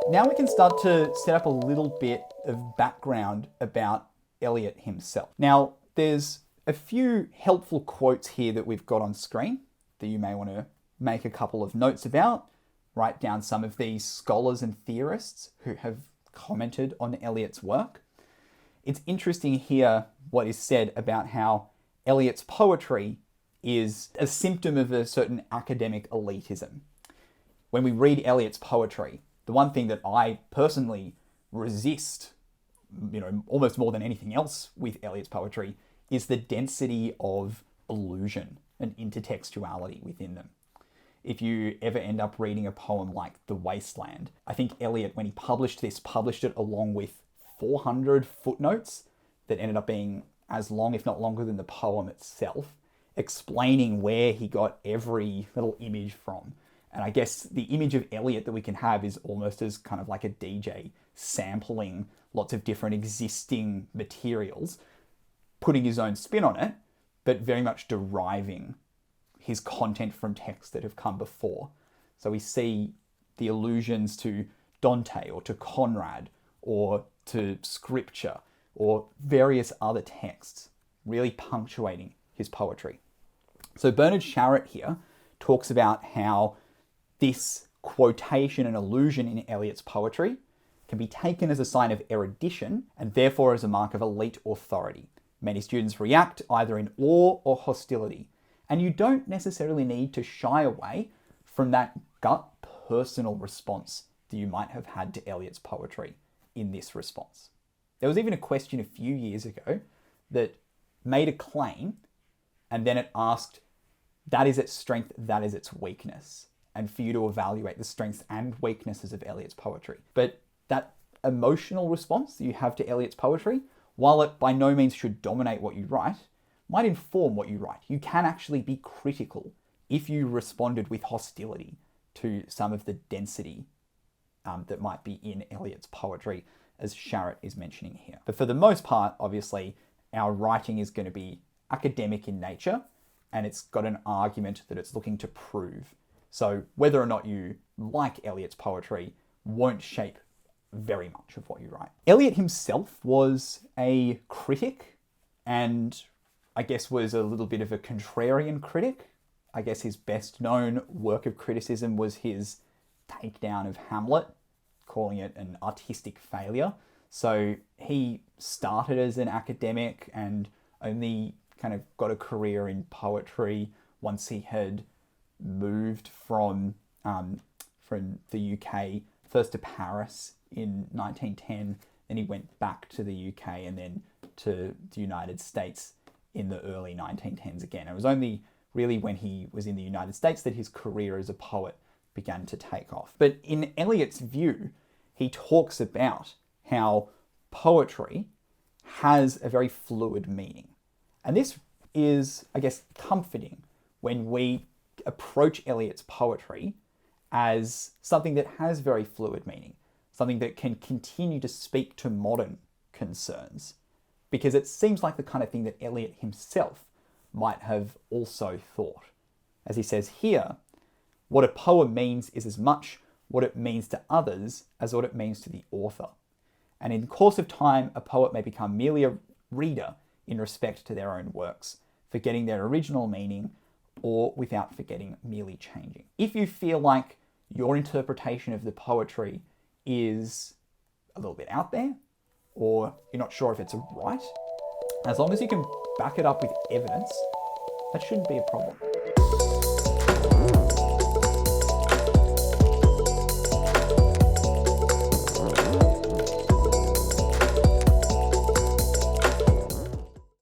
Now we can start to set up a little bit of background about Eliot himself. Now, there's a few helpful quotes here that we've got on screen that you may want to make a couple of notes about, write down some of these scholars and theorists who have commented on Eliot's work. It's interesting here what is said about how Eliot's poetry is a symptom of a certain academic elitism. When we read Eliot's poetry, the one thing that I personally resist, almost more than anything else with Eliot's poetry, is the density of allusion and intertextuality within them. If you ever end up reading a poem like The Wasteland, I think Eliot, when he published this, published it along with 400 footnotes that ended up being as long, if not longer, than the poem itself, explaining where he got every little image from. And I guess the image of Eliot that we can have is almost as kind of like a DJ sampling lots of different existing materials, putting his own spin on it, but very much deriving his content from texts that have come before. So we see the allusions to Dante or to Conrad or to scripture or various other texts really punctuating his poetry. So Bernard Sharratt here talks about how this quotation and allusion in Eliot's poetry can be taken as a sign of erudition and therefore as a mark of elite authority. Many students react either in awe or hostility, and you don't necessarily need to shy away from that gut personal response that you might have had to Eliot's poetry in this response. There was even a question a few years ago that made a claim and then it asked, that is its strength, that is its weakness, and for you to evaluate the strengths and weaknesses of Eliot's poetry. But that emotional response that you have to Eliot's poetry, while it by no means should dominate what you write, might inform what you write. You can actually be critical if you responded with hostility to some of the density that might be in Eliot's poetry, as Sharratt is mentioning here. But for the most part, obviously, our writing is going to be academic in nature, and it's got an argument that it's looking to prove. So whether or not you like Eliot's poetry won't shape very much of what you write. Eliot himself was a critic, and I guess was a little bit of a contrarian critic. I guess his best known work of criticism was his takedown of Hamlet, calling it an artistic failure. So he started as an academic and only kind of got a career in poetry once he had moved from the UK, first to Paris in 1910, then he went back to the UK and then to the United States in the early 1910s again. It was only really when he was in the United States that his career as a poet began to take off. But in Eliot's view, he talks about how poetry has a very fluid meaning. And this is, I guess, comforting when we approach Eliot's poetry as something that has very fluid meaning, something that can continue to speak to modern concerns, because it seems like the kind of thing that Eliot himself might have also thought. As he says here, what a poem means is as much what it means to others as what it means to the author. And in the course of time, a poet may become merely a reader in respect to their own works, forgetting their original meaning or without forgetting, merely changing. If you feel like your interpretation of the poetry is a little bit out there, or you're not sure if it's right, as long as you can back it up with evidence, that shouldn't be a problem.